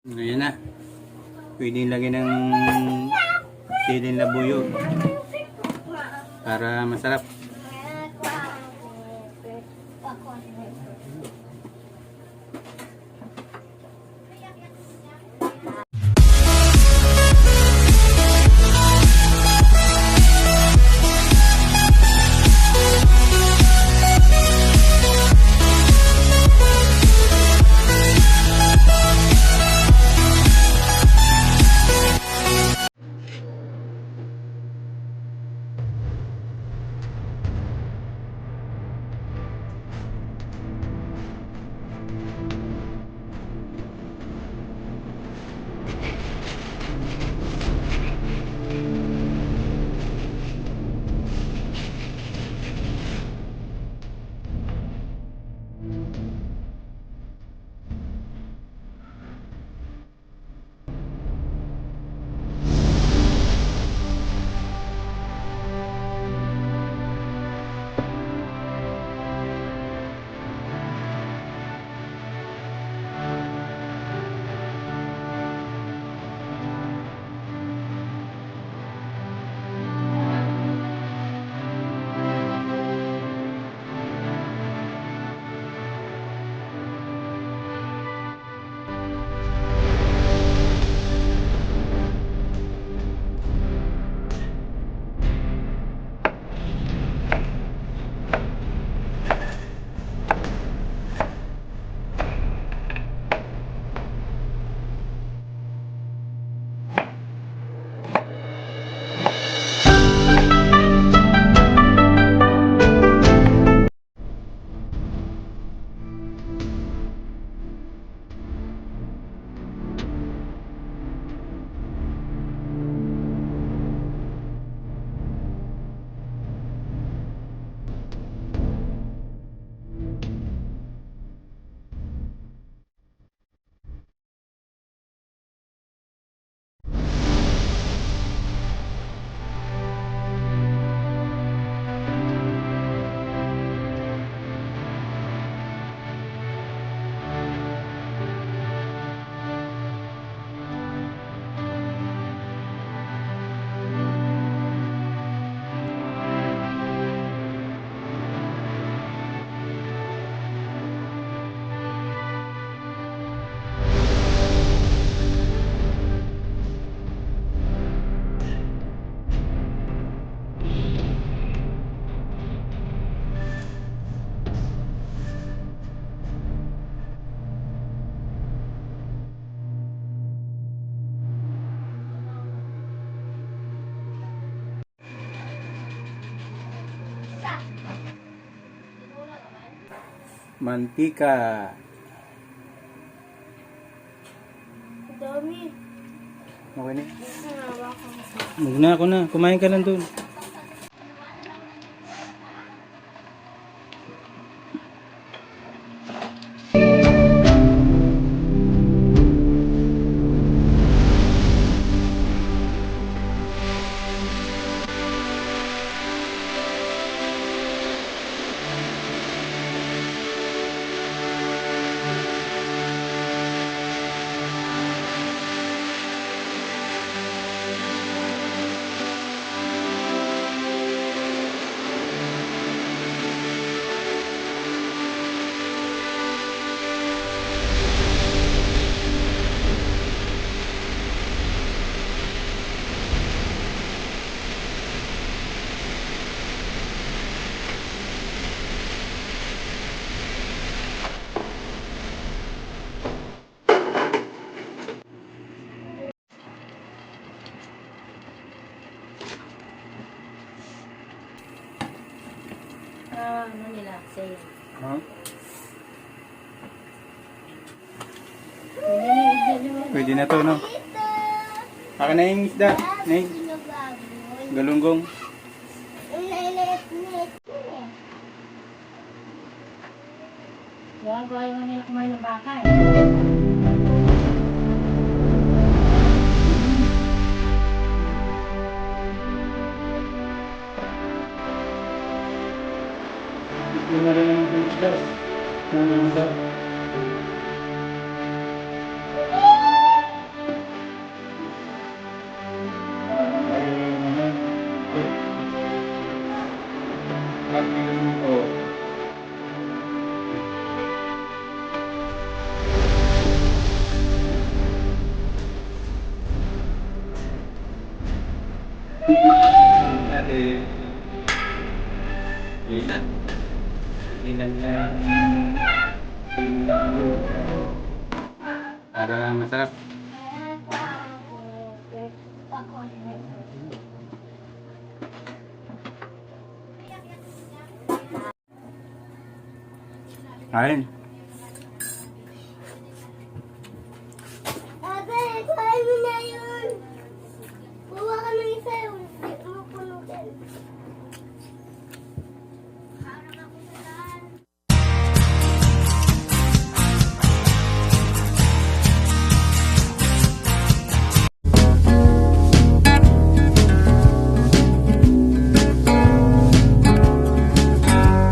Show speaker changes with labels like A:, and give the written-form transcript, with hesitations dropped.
A: Ayan na. Pwede lagyan ng silin labuyo para masarap. Mantika.
B: Dami.
A: Okay na.
B: Hawak ko.
A: Huwag na ako na. Kumain ka lang dun.
B: Ano nila? Sa'yo.
A: Huh?
B: Pwede na yung isda nyo.
A: Pwede na to, no? Akin na yung isda. Nay, galunggong.
B: Huwag ko ayaw nila kumain ng baka eh.
A: Hindi na rin yung isda. Isda. natin. Ilan. Ilan lang. Para masarap. Kain.
C: Ate, kain mo na yun. Kuha ka ng isa yun. Hindi mo punutin.